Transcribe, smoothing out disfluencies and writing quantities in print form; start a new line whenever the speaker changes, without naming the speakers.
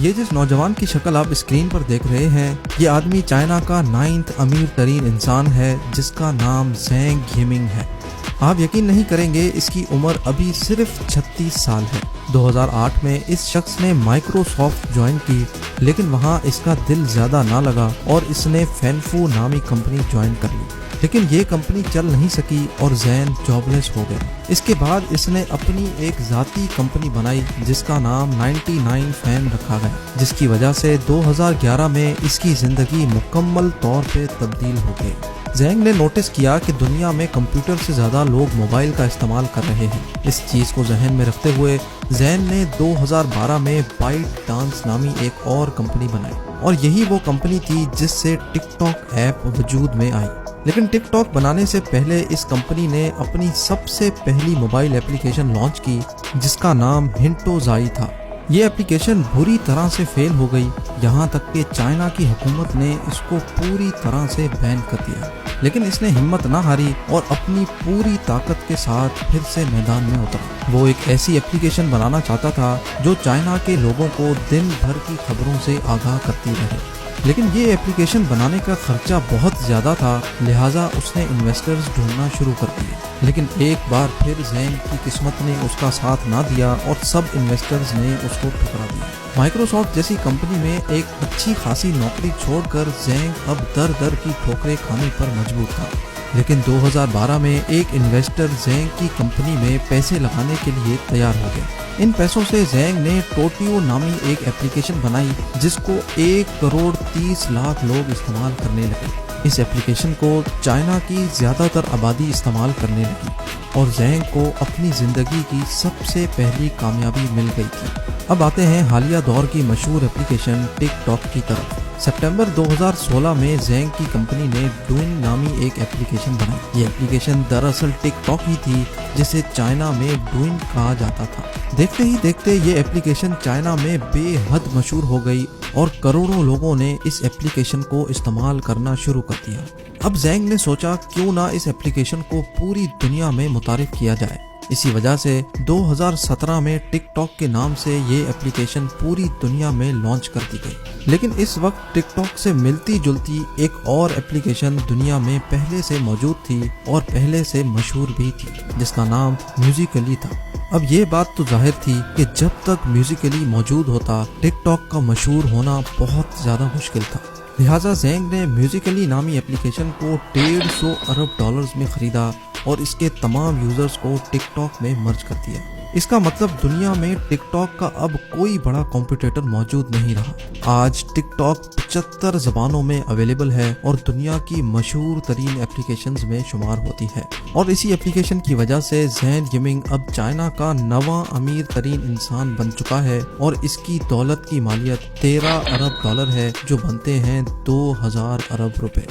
یہ جس نوجوان کی شکل آپ اسکرین پر دیکھ رہے ہیں، یہ آدمی چائنا کا 9واں امیر ترین انسان ہے جس کا نام زینگ یمنگ ہے۔ آپ یقین نہیں کریں گے، اس کی عمر ابھی صرف 36 سال ہے۔ 2008 میں اس شخص نے مائکروسافٹ جوائن کی، لیکن وہاں اس کا دل زیادہ نہ لگا اور اس نے فینفو نامی کمپنی جوائن کر لی، لیکن یہ کمپنی چل نہیں سکی اور زین جاب لیس ہو گیا۔ اس کے بعد اس نے اپنی ایک ذاتی کمپنی بنائی جس کا نام 99 فین رکھا گیا، جس کی وجہ سے 2011 میں اس کی زندگی مکمل طور پہ تبدیل ہو گئی۔ زینگ نے نوٹس کیا کہ دنیا میں کمپیوٹر سے زیادہ لوگ موبائل کا استعمال کر رہے ہیں۔ اس چیز کو ذہن میں رکھتے ہوئے زین نے 2012 میں بائٹ ڈانس نامی ایک اور کمپنی بنائی، اور یہی وہ کمپنی تھی جس سے ٹک ٹاک ایپ وجود میں آئی۔ لیکن ٹک ٹاک بنانے سے پہلے اس کمپنی نے اپنی سب سے پہلی موبائل اپلیکیشن لانچ کی جس کا نام ہنٹو زائی تھا۔ یہ اپلیکیشن بری طرح سے فیل ہو گئی، یہاں تک کہ چائنا کی حکومت نے اس کو پوری طرح سے بین کر دیا، لیکن اس نے ہمت نہ ہاری اور اپنی پوری طاقت کے ساتھ پھر سے میدان میں اترا۔ وہ ایک ایسی اپلیکیشن بنانا چاہتا تھا جو چائنا کے لوگوں کو دن بھر کی خبروں سے آگاہ کرتی رہے، لیکن یہ اپلیکیشن بنانے کا خرچہ بہت زیادہ تھا، لہٰذا اس نے انویسٹرز ڈھونڈنا شروع کر دیے۔ لیکن ایک بار پھر زینگ کی قسمت نے اس کا ساتھ نہ دیا اور سب انویسٹرز نے اس کو ٹھکرا دیا۔ مائکروسافٹ جیسی کمپنی میں ایک اچھی خاصی نوکری چھوڑ کر زینگ اب در در کی ٹھوکریں کھانے پر مجبور تھا۔ لیکن 2012 میں ایک انویسٹر زینگ کی کمپنی میں پیسے لگانے کے لیے تیار ہو گیا۔ ان پیسوں سے زینگ نے ٹوٹیو نامی ایک اپلیکیشن بنائی جس کو 1,30,00,000 لوگ استعمال کرنے لگے۔ اس اپلیکیشن کو چائنا کی زیادہ تر آبادی استعمال کرنے لگی اور زینگ کو اپنی زندگی کی سب سے پہلی کامیابی مل گئی تھی۔ اب آتے ہیں حالیہ دور کی مشہور اپلیکیشن ٹک ٹاک کی طرف۔ سپٹمبر 2016 میں زینگ کی کمپنی نے ڈوئن نامی ایک اپلیکیشن بنائی۔ یہ اپلیکیشن دراصل ٹک ٹاک ہی تھی جسے چائنا میں ڈوئن کہا جاتا تھا۔ دیکھتے ہی دیکھتے یہ اپلیکیشن چائنا میں بے حد مشہور ہو گئی اور کروڑوں لوگوں نے اس اپلیکیشن کو استعمال کرنا شروع کر دیا۔ اب زینگ نے سوچا کیوں نہ اس اپلیکیشن کو پوری دنیا میں متعارف کیا جائے۔ اسی وجہ سے 2017 میں ٹک ٹاک کے نام سے یہ اپلیکیشن پوری دنیا میں لانچ کر دی گئی۔ لیکن اس وقت ٹک ٹاک سے ملتی جلتی ایک اور اپلیکیشن دنیا میں پہلے سے موجود تھی اور پہلے سے مشہور بھی تھی جس کا نام میوزیکلی تھا۔ اب یہ بات تو ظاہر تھی کہ جب تک میوزیکلی موجود ہوتا ٹک ٹاک کا مشہور ہونا بہت زیادہ مشکل تھا، لہٰذا زینگ نے میوزیکلی نامی اپلیکیشن کو $150 ارب میں خریدا اور اس کے تمام یوزرز کو ٹک ٹاک میں مرج کر دیا۔ اس کا مطلب دنیا میں ٹک ٹاک کا اب کوئی بڑا کمپیٹیٹر موجود نہیں رہا۔ آج ٹک ٹاک 75 زبانوں میں اویلیبل ہے اور دنیا کی مشہور ترین اپلیکیشنز میں شمار ہوتی ہے، اور اسی اپلیکیشن کی وجہ سے زینگ یمنگ اب چائنا کا 9واں امیر ترین انسان بن چکا ہے اور اس کی دولت کی مالیت $13 ارب ہے، جو بنتے ہیں 2000 ارب روپے۔